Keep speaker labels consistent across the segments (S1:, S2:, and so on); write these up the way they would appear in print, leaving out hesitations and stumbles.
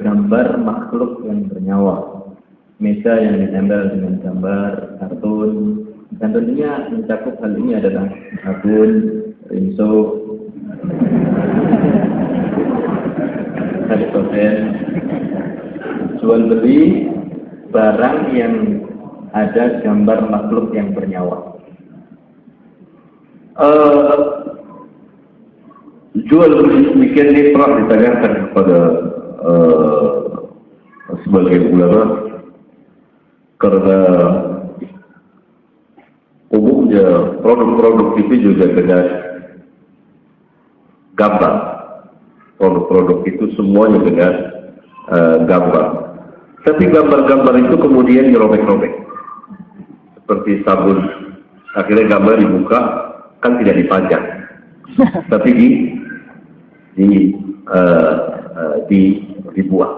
S1: gambar makhluk yang bernyawa. Meja yang ditempel dengan gambar kartun. Dan tentunya mencakup hal ini adalah sabun, rinso, helikopter, jual beli barang yang ada gambar makhluk yang bernyawa.
S2: Jual beli demikian ini pernah ditanyakan kepada sebagian ulama, karena umumnya produk-produk itu juga dengan gambar. Produk-produk itu semuanya dengan gambar. Tapi gambar-gambar itu kemudian dirobek-robek. Seperti sabun, akhirnya gambar dibuka, kan tidak dipajang, tapi dibuat.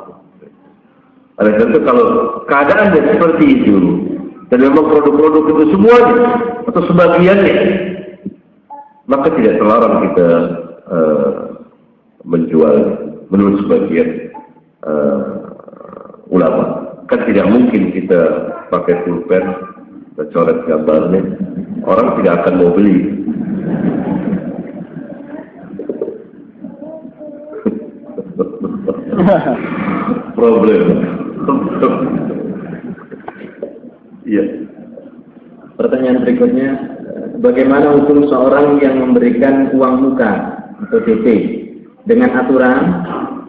S2: Oleh karena itu kalau keadaannya seperti itu, dan memang produk-produk itu semuanya atau sebagiannya, maka tidak terlarang kita menjual menurut sebagian ulama. Kan tidak mungkin kita pakai pulpen dan coret gambarnya, orang tidak akan mau beli. Problem. Iya.
S1: Pertanyaan berikutnya, bagaimana hukum seorang yang memberikan uang muka atau DP dengan aturan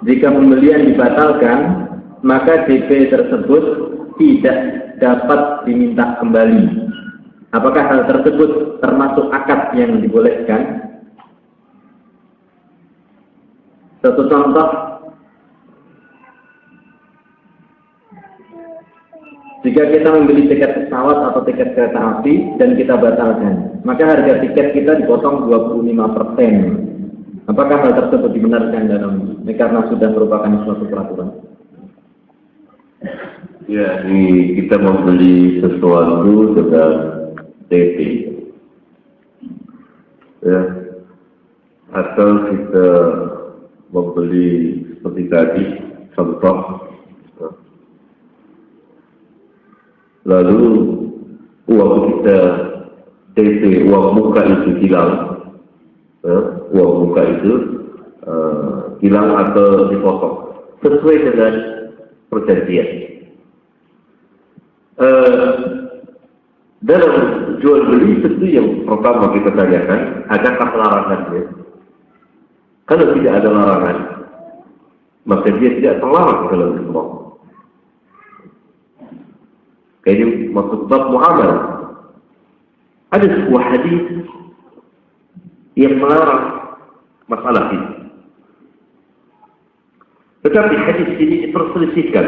S1: jika pembelian dibatalkan maka DP tersebut tidak dapat diminta kembali? Apakah hal tersebut termasuk akad yang dibolehkan? Satu contoh, jika kita membeli tiket pesawat atau tiket kereta api dan kita batalkan, maka harga tiket kita dipotong 25%. Apakah hal tersebut dibenarkan dalam ini karena sudah merupakan suatu peraturan?
S2: Ya, ini kita membeli sesuatu dengan DP. Ya. Atau kita membeli seperti tadi, contoh, lalu uang kita DP, uang muka itu hilang, uang muka itu hilang atau dipotong sesuai dengan perjanjian. Dalam jual beli tentu yang pertama kita tanyakan, adakah larangannya? Kalau tidak ada larangan, maka dia tidak terlarang dalam Islam. Ini maksud bab muamalah. Ada sebuah hadis yang melarang masalah ini. Tetapi hadis ini diperselisihkan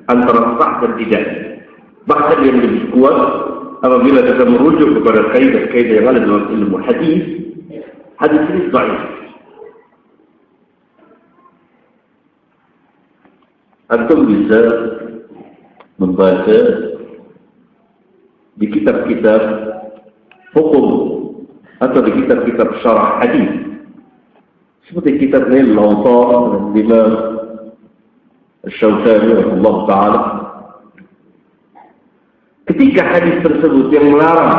S2: antara sah dan tidak. Bahkan yang lebih kuat apabila kita merujuk kepada kaidah-kaidah yang ada dalam ilmu hadis, hadis ini dhaif. Antum bisa membaca di kitab-kitab hukum atau di kitab-kitab syarah hadis seperti kitab Nail Al-Awtar Imam Al-Shawkani rahimahullah ta'ala. Ketika hadis tersebut yang melarang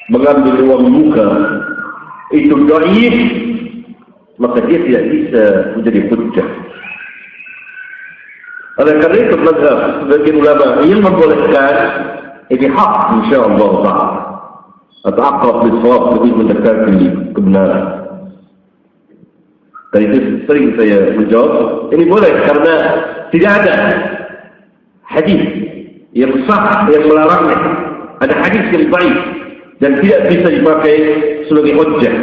S2: mengambil uang muka itu dhaif, maka dia tidak bisa menjadi hujjah. Oleh karena itu mazhab sebagian ulama yang membolehkan ini hak insyaallah ta'ala atau aqrab bis-shawab, lebih mendekati kebenaran. Dan itu sering saya menjawab, ini boleh karena tidak ada hadis yang sah yang melarangnya. Ada hadis yang baik dan tidak bisa dipakai sebagai hujjah.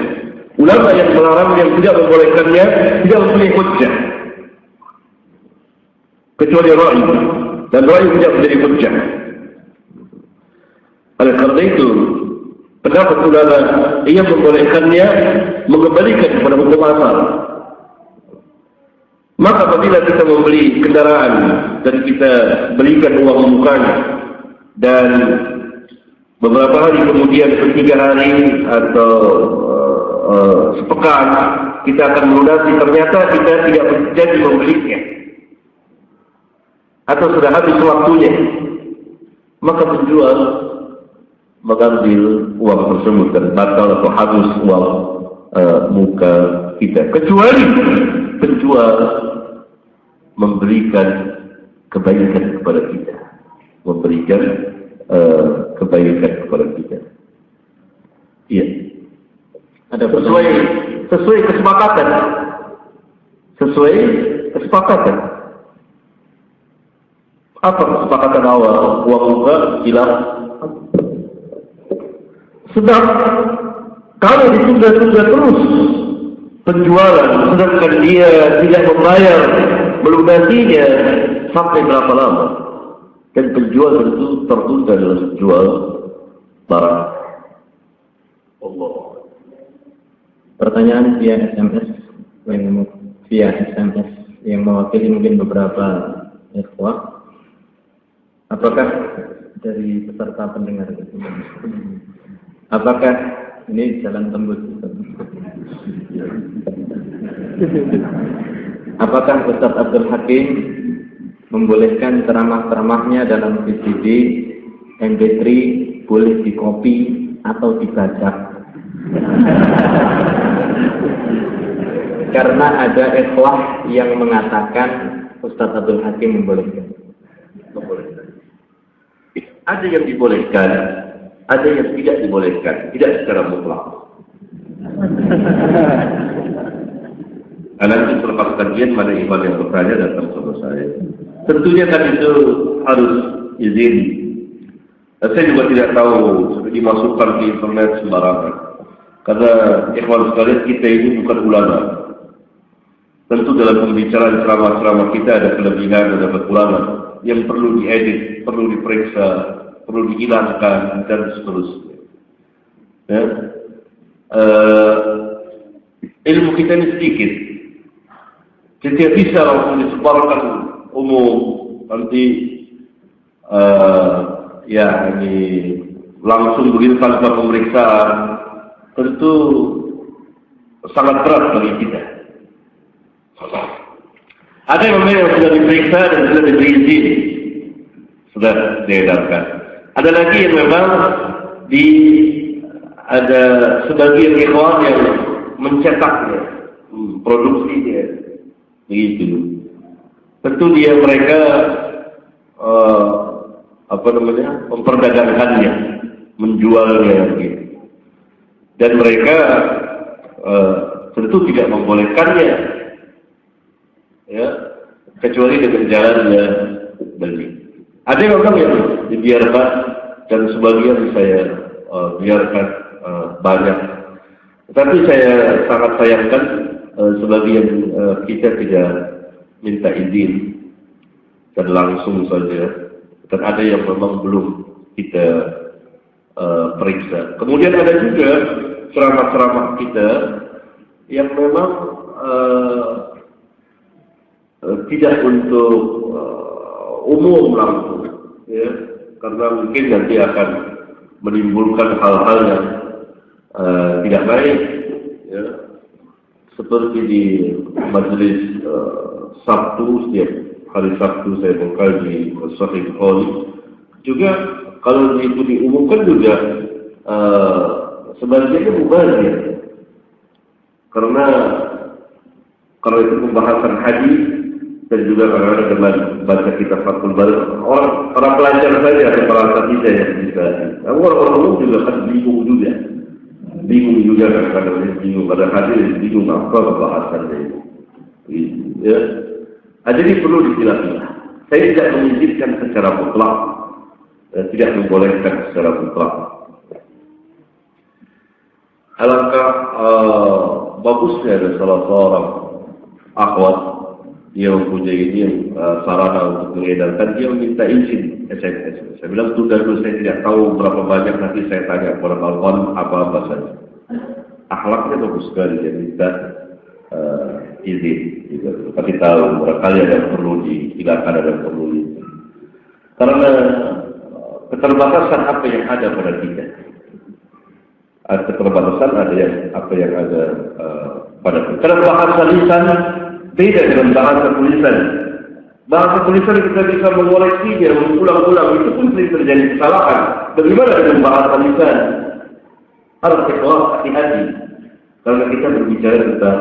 S2: Ulama yang melarang yang tidak membolehkannya tidak mempunyai hujjah kecuali ra'i, dan ra'i tidak menjadi hujjah. Oleh karena itu pendapat ulama yang membolehkannya mengembalikan kepada hukum asal. Maka apabila kita membeli kendaraan dan kita belikan uang mukanya dan beberapa hari kemudian, 3 hari atau sepekan kita akan melunasi, ternyata kita tidak menjadi membelinya, atau sudah habis waktunya, maka penjual mengambil uang tersebut dan batal atau habis uang muka kita, kecuali penjual memberikan kebaikan kepada kita, memberikan kebaikan kepada kita. Iya. Ada sesuai kesepakatan. Sesuai kesepakatan. Apa kesepakatan awal? Uang muka hilang. Sedang kalau ditunda-tunda terus penjualan, sedangkan dia tidak membayar melunasinya sampai berapa lama? Dan penjual tentu tertunda dalam menjual barang. Allah.
S1: Pertanyaan via SMS yang mewakili mungkin beberapa ikhwah. Apakah dari peserta pendengar itu? Apakah ini jalan tembus? Apakah Ustaz Abdul Hakim membolehkan ceramah-ceramahnya dalam VCD, MP3 boleh dikopi atau dibaca? Karena ada ikhwah yang mengatakan Ustaz Abdul Hakim membolehkan.
S2: Ada yang dibolehkan, ada yang tidak dibolehkan, tidak secara mutlak. Nanti selepas kajian mana ikhwan yang bertanya datang sama saya. Tentunya kan itu harus izin. Saya juga tidak tahu dimasukkan di internet sembarangan. Karena ikhwan sekalian, kita ini bukan ulama. Tentu dalam pembicaraan ceramah-ceramah kita ada kelebihan, ada kekurangan yang perlu diedit, perlu diperiksa, perlu dihilangkan, dan seterusnya. Ya. Ilmu kita ini sedikit. Tidak bisa langsung disebarkan umum. Nanti ini langsung begitu tanpa pemeriksaan. Tentu sangat berat bagi kita. Ada yang memang sudah diperiksa dan sudah diberi izin, sudah diedarkan. Ada lagi yang memang ada sebagian ikhwan yang mencetaknya, produksinya, begitu. Tentu mereka memperdagangkannya, menjualnya, gitu. Dan mereka tentu tidak membolehkannya, ya, kecuali dengan jalannya beli. Ada yang orang yang dibiarkan dan sebagian saya biarkan banyak. Tetapi saya sangat sayangkan sebagian kita tidak minta izin dan langsung saja. Dan ada yang memang belum kita periksa. Kemudian ada juga ceramah-ceramah kita yang memang tidak untuk umum langsung, ya, karena mungkin nanti akan menimbulkan hal-hal yang tidak baik, ya, seperti di majelis Sabtu, setiap hari Sabtu saya mengkaji Sahih Bukhari. Juga kalau itu diumumkan juga sebagiannya mubazir, karena itu pembahasan hadis dan juga kadang-kadang dengan baca kitab Fathul Bari, para pelajar saja atau para sahabat yang bisa. Orang umum juga kan bingung juga kadang-kadang bingung pada hadis, bingung apa pembahasannya itu. Ya. Jadi perlu dipilah-pilah. Saya tidak mengizinkan secara mutlak, tidak membolehkan secara mutlak. Alangkah bagusnya ada salah seorang akhwat, dia mempunyai sarana untuk mengedarkan, dia meminta izin SMS. Saya bilang tunda dulu, saya tidak tahu berapa banyak, nanti saya tanya kepada kawan apa-apa saja. Akhlaknya bagus sekali, dia minta izin. Tapi tahu barangkali ada yang perlu dihilangkan, ada yang perlu karena keterbatasan apa yang ada pada kita. Keterbatasan ada yang apa yang ada pada kita. Karena bahasa lisan beda dengan bahasa tulisan. Bahasa tulisan kita bisa mengoleksinya, mengulang-ulang, itu pun sering terjadi kesalahan. Bagaimana dengan bahasa lisan? Harus ikhlas, hati-hati. Karena kita berbicara tentang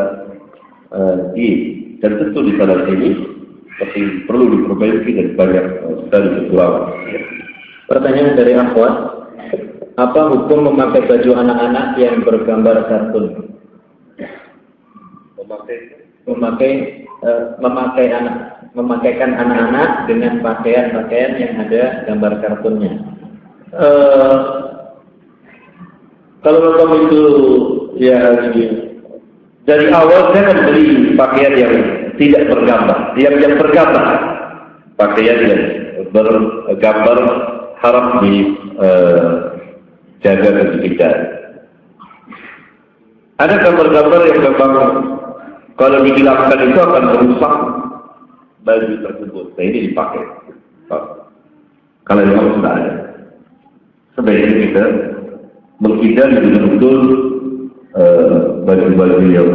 S2: din, dan tentu di sana sini masih perlu diperbaiki dan banyak sekali kekurangan.
S1: Pertanyaan dari akhwat, apa hukum memakai baju anak-anak yang bergambar kartun? Memakaikan anak-anak dengan pakaian-pakaian yang ada gambar kartunnya.
S2: Kalau memang itu ya dari awal jangan beli pakaian yang tidak bergambar, yang bergambar. Pakaian yang bergambar harap dijaga kesucian. Ada gambar-gambar yang memang kalau dihilangkan itu akan merusak baju tersebut. Nah, ini dipakai. Kalau memang sudah ada, sebaiknya kita menghindari betul-betul baju-baju yang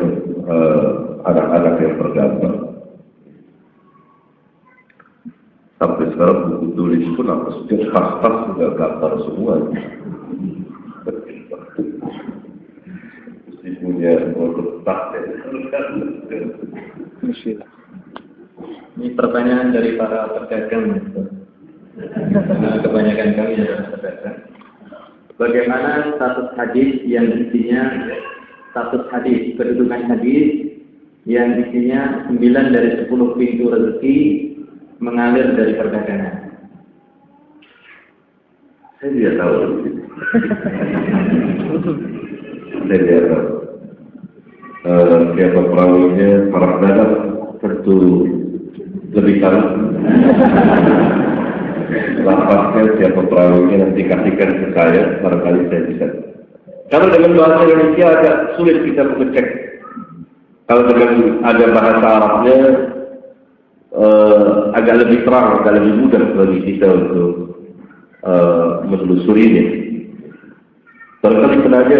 S2: anak-anak yang bergambar. Sampai sekarang buku tulis pun apa saja khas-khas juga gambar semua. Mesti punya otak.
S1: Ini pertanyaan dari para pedagang. Kebanyakan kami adalah pedagang. Bagaimana status hadis yang isinya kedudukan hadis yang isinya 9 dari 10 pintu rezeki mengalir dari perdagangan?
S2: Saya tidak tahu. Saya tidak tahu. Siapa perawinya, para pedagang tentu lebih tahu. Lapasnya siapa perawinya nanti kasihkan ke saya, barangkali saya bisa. Karena dengan bahasa Indonesia agak sulit kita mengecek. Kalau dengan ada bahasa Arabnya agak lebih terang, agak lebih mudah bagi kita untuk menelusurinya. Barangkali sengaja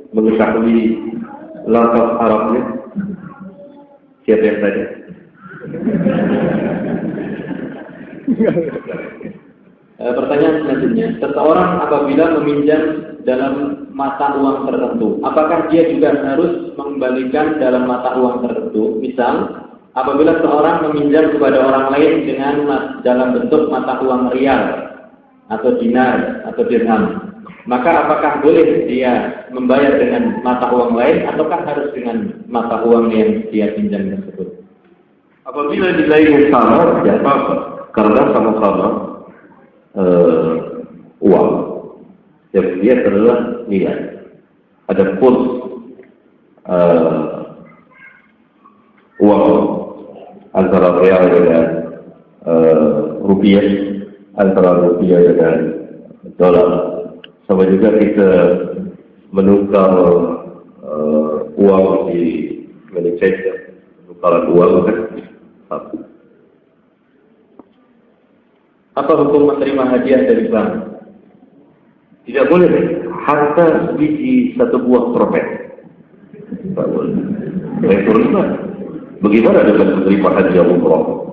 S2: mengetahui lafaz Arabnya. Siapa yang tanya?
S1: Pertanyaan selanjutnya, seseorang apabila meminjam dalam mata uang tertentu, apakah dia juga harus mengembalikan dalam mata uang tertentu? Misal, apabila seorang meminjam kepada orang lain dengan dalam bentuk mata uang rial atau dinar atau dirham, maka apakah boleh dia membayar dengan mata uang lain ataukah harus dengan mata uang yang dia pinjam tersebut?
S2: Apabila nilainya sama, tidak apa-apa, karena sama-sama uang. Yang dia adalah nilai. Adapun uang antara real dengan rupiah, antara rupiah dengan dolar, sama juga kita menukar uang di Indonesia, nukaran uang kan satu.
S1: Apa hukum menerima hadiah dari bank?
S2: Tidak boleh, harta biji satu buah trompet. Tidak boleh. Bagaimana dengan menerima hadiah umroh?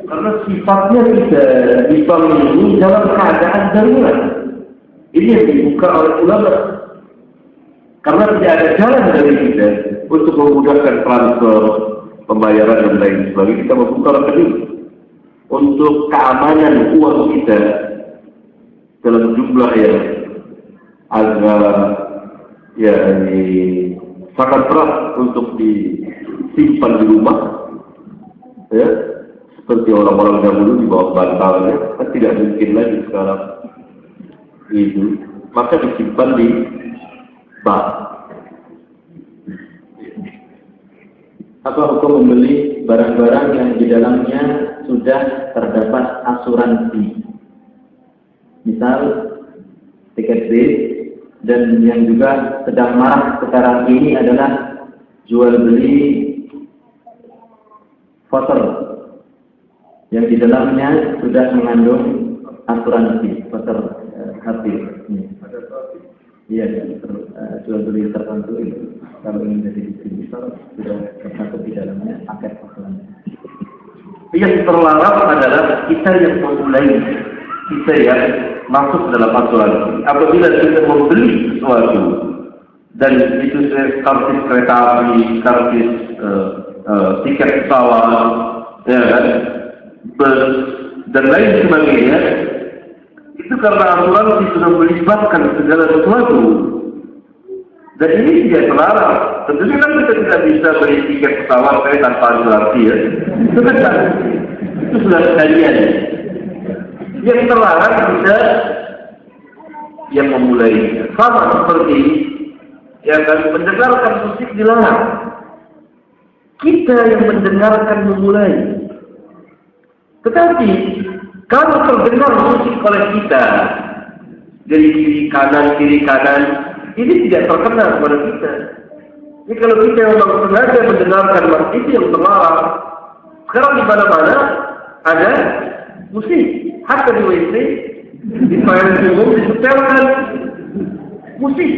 S2: Karena sifatnya kita di bank ini dalam keadaan darurat. Ini yang dibuka oleh ulama. Karena tidak ada jalan dari kita untuk memudahkan transfer, pembayaran dan lain sebagainya, kita membuka rekening untuk keamanan uang kita dalam jumlah yang agak sangat berat untuk disimpan di rumah, ya, seperti orang-orang dahulu di bawah bantalnya, kan tidak mungkin lagi sekarang itu, maka disimpan di bank.
S1: Apa hukum membeli barang-barang yang di dalamnya sudah terdapat asuransi? Misal tiket bis, dan yang juga sedang marak sekarang ini adalah jual beli voucher yang di dalamnya sudah mengandung asuransi voucher HP. Iya, jual beli tertentu itu. kalau ingin jadi distributor sudah tercakup di dalamnya paket offline.
S2: Yang terlarang adalah kita yang memulai, kita yang masuk dalam asuransi. Apabila kita membeli sesuatu dan itu kartis kereta api, kartis tiket pesawat, ya kan, bus dan lain sebagainya, itu karena asuransi sudah melibatkan segala sesuatu. Dan ini tidak terlarang. Tentunya kan kita tidak bisa beli tiket pesawat tanpa asuransi, ya. Itu sudah sekalian. Yang terlarang kita yang memulai. Sama seperti yang mendengarkan musik dilarang. Kita yang mendengarkan memulai. Tetapi kalau terdengar musik oleh kita dari kiri kanan, ini tidak terkena kepada kita. Jadi kalau kita memang sengaja mendengarkan musik itu yang terlarang. Sekarang di mana-mana ada musik. Hatta di WC, di toilet umum disetelkan musik.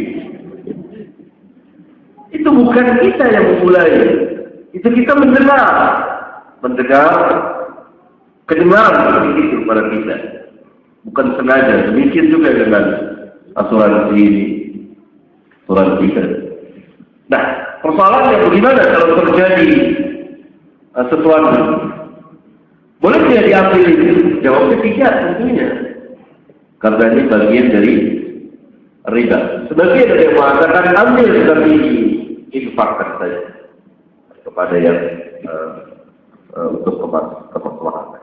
S2: Itu bukan kita yang memulai. Itu kita mendengar kedengaran musik itu kepada kita. Bukan sengaja. Demikian juga dengan asuransi ini. Asuransi kita. Nah, persoalannya bagaimana kalau terjadi sesuatu? Boleh tidak diambil itu? Jawabnya tidak tentunya. Karena ini bagian dari riba. Sebagian ada yang mengatakan ambil tapi infakkan saja kepada yang untuk keperluan.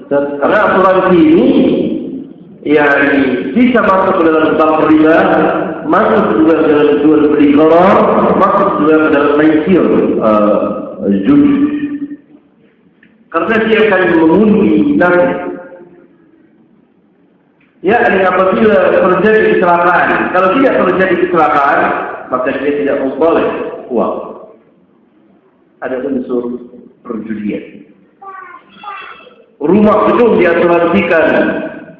S2: Karena asuransi ini yang bisa masuk ke dalam bab riba, masuk juga ke dalam jual beli gharar, masuk juga ke dalam maisir judi. Karena dia akan mengundi nasib. Ya, apabila terjadi kecelakaan, kalau tidak terjadi kecelakaan, maka dia tidak memboleh uang. Ada unsur perjudian. Rumah gedung diasuransikan.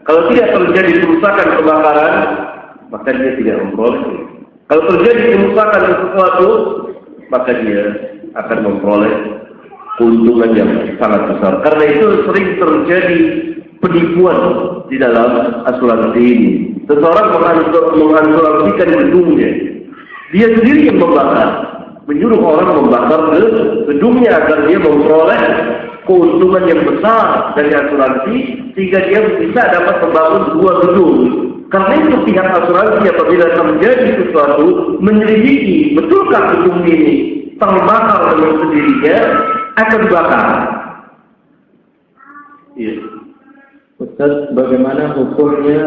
S2: Kalau tidak terjadi kerusakan kebakaran, maka dia tidak memperoleh. Kalau terjadi kerusakan sesuatu, maka dia akan memperoleh keuntungan yang sangat besar. Karena itu sering terjadi penipuan di dalam asuransi ini. Seseorang mengasuransikan gedungnya. Dia sendiri yang membakar. Menyuruh orang membakar gedungnya agar dia memperoleh keuntungan yang besar dari asuransi sehingga dia bisa dapat membangun sebuah gedung. Karena itu pihak asuransi apabila terjadi sesuatu menyelidiki betulkah gedung ini terbakar dengan sendirinya akan dibakar. Iya.
S1: Ustaz, bagaimana hukumnya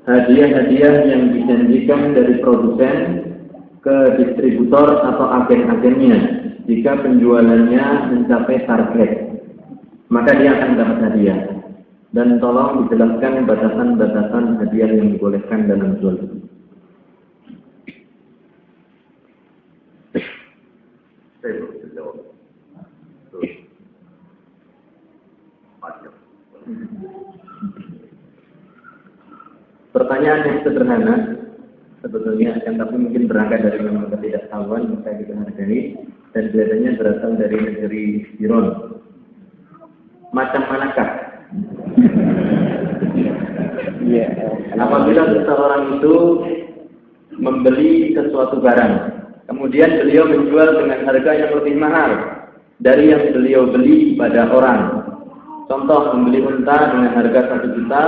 S1: hadiah-hadiah yang dijanjikan dari produsen ke distributor atau agen-agennya jika penjualannya mencapai target? Maka dia akan dapat hadiah. Dan tolong dijelaskan batasan-batasan hadiah yang dibolehkan dalam jual beli. Pertanyaan yang sederhana sebetulnya, akan tapi mungkin berangkat dari memang ketidaktahuan, maka kita hargai, dan biasanya berasal dari negeri Iran. Macam manakah? Apabila seseorang itu membeli sesuatu barang, kemudian beliau menjual dengan harga yang lebih mahal dari yang beliau beli pada orang. Contoh, membeli unta dengan harga 1 juta,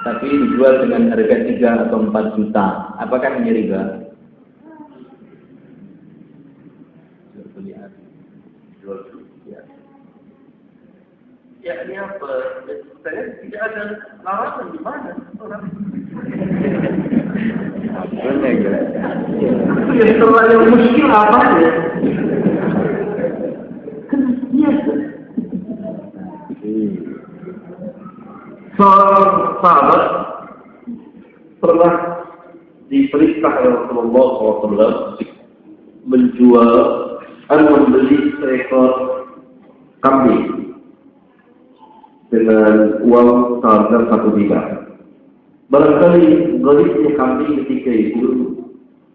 S1: tapi dijual dengan harga 3 atau 4 juta. Apakah ini riba?
S2: Ya, ini apa? Saya tidak ada larangan di mana orang. Itu yang terlalu muskil apa ya? Biasa. Seorang sahabat pernah diperintah oleh Rasulullah SAW menjual atau membeli seekor kambing dengan uang seharga 1 dinar. Barangkali garisnya kambing ketika itu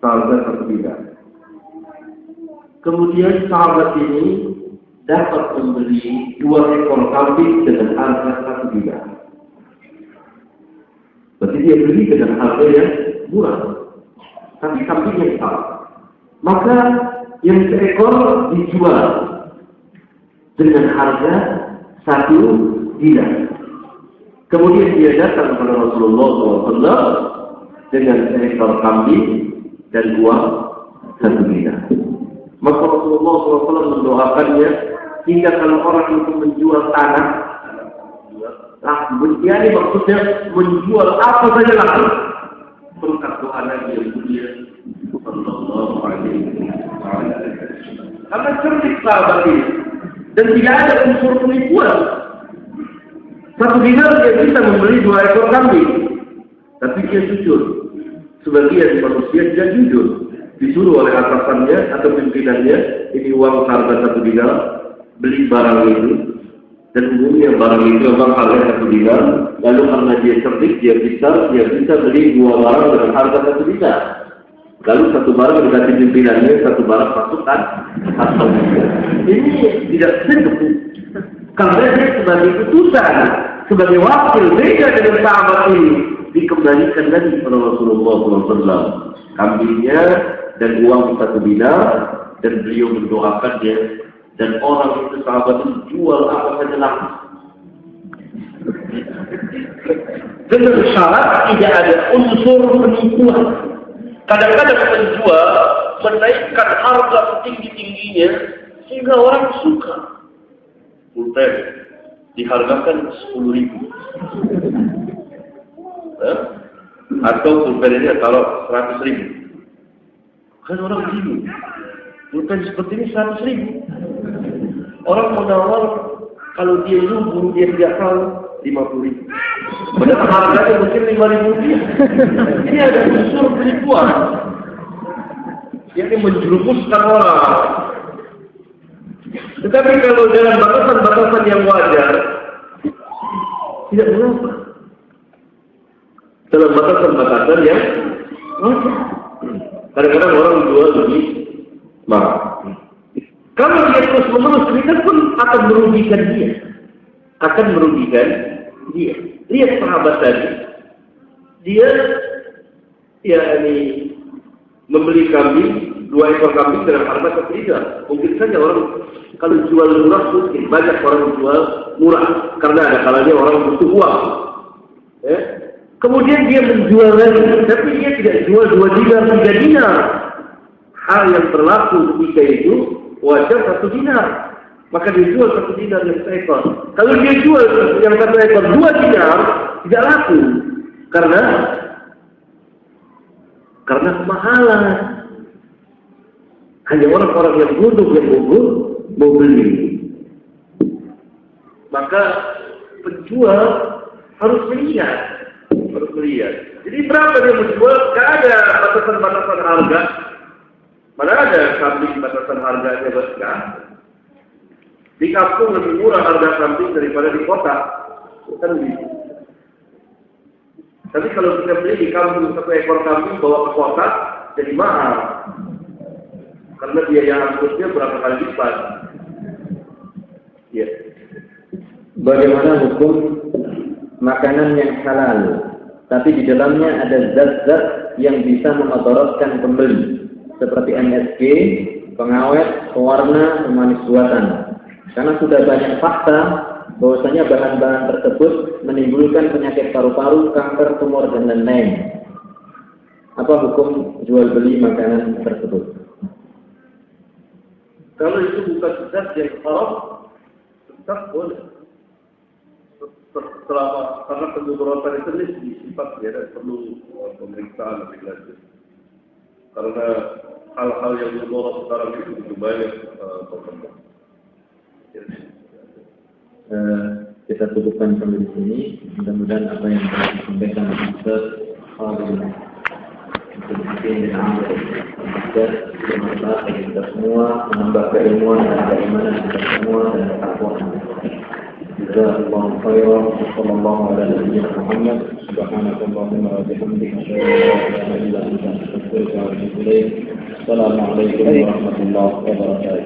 S2: seharga 1 dinar. Kemudian sahabat ini dapat membeli 2 ekor kambing dengan harga 1 dinar. Berarti dia beli dengan harga yang murah, tapi kambingnya salah. Maka yang seekor dijual dengan harga 1 dinar. Kemudian dia datang kepada Rasulullah SAW dengan seekor kambing dan uang 1 dinar. Maka Rasulullah SAW mendoakannya hingga kalau orang itu menjual tanah, ini maksudnya menjual apa saja laku. Berkat doa Nabi yang mulia Sallallahu Alaihi Wasallam. Karena cerdik sahabat ini dan tidak ada unsur penipuan. 1 dinar dia bisa membeli 2 ekor kambing, tapi dia jujur. Sebagian manusia dia jujur. Disuruh oleh atasannya atau pimpinannya, ini uang harga 1 dinar, beli barang itu, dan umumnya barang itu memang harga 1 dinar, lalu karena dia cerdik, dia bisa beli 2 barang dengan harga 1 dinar. Lalu 1 barang dikasih pimpinannya, 1 barang pasukan, atau ini tidak cukup. Karena dia sebagai utusan, sebagai wakil, beda dengan sahabat ini, dikembalikan lagi kepada Rasulullah SAW. Kambingnya dan uang 1 dinar, dan beliau mendoakannya, dan orang itu sahabat itu jual apa saja laku. Dengan syarat tidak ada unsur penipuan. Kadang-kadang penjual menaikkan harga setinggi-tingginya sehingga orang suka. Pulpen dihargakan 10.000. Atau pulpen ini kalau 100.000. Kan orang bingung. Pulpen seperti ini 100.000. Orang menawar kalau dia lugu dia tidak tahu 50.000. Padahal harganya mungkin 5.000. Ini ada unsur penipuan. Yang menjerumuskan orang. Tetapi kalau dalam batasan-batasan yang wajar, tidak mengapa. Dalam batasan-batasan yang wajar. Kadang-kadang orang jual lebih mahal. Kalau dia terus-menerus, ini pun akan merugikan dia. Lihat sahabat tadi. Dia membeli kambing, 2 ekor kambing dengan harga 1 dinar. Mungkin saja orang kalau jual murah mungkin banyak orang jual murah karena ada kalanya orang butuh uang. Kemudian dia menjual lagi, tapi dia tidak jual 2 dinar, 3 dinar. Hal yang berlaku ketika itu wajar 1 dinar. Maka dia jual 1 dinar yang seekor. Kalau dia jual yang 1 ekor 2 dinar, tidak laku. Karena kemahalan. Hanya orang-orang yang bodoh yang mau beli. Maka penjual harus melihat. Jadi berapa dia menjual? Tidak ada batasan-batasan harga. Mana ada kambing batasan harganya besar. Di kampung lebih murah harga kambing daripada di kota. Kan begitu. Tapi kalau kita beli di kampung 1 ekor kambing bawa ke kota, jadi mahal. Karena biaya angkutnya berapa kali lipat. Ya.
S1: Bagaimana hukum makanan yang halal, tapi di dalamnya ada zat-zat yang bisa memudaratkan pembeli, seperti MSG, pengawet, pewarna, pemanis buatan. Karena sudah banyak fakta bahwasanya bahan-bahan tersebut menimbulkan penyakit paru-paru, kanker, tumor, dan lain-lain. Apa hukum jual beli makanan tersebut?
S2: Kalau itu bukan zat yang haram, tetap boleh. Karena kemudaratan itu disifat ya, perlu pemeriksaan lebih lanjut. Karena hal-hal yang mudarat sekarang itu begitu banyak berkembang.
S1: Kita cukupkan sampai di sini. Mudah-mudahan apa yang telah disampaikan Ustaz bermanfaat bagi kita semua, menambah keilmuan dan keimanan kita semua dan ketakwaan. Jazakallahu khairan. Sallallahu ala nabiyyina Muhammad. Subhanakallahumma wa bihamdika asyhadu an la ilaha illa anta astaghfiruka wa atubu ilaik. Assalamualaikum warahmatullahi wabarakatuh.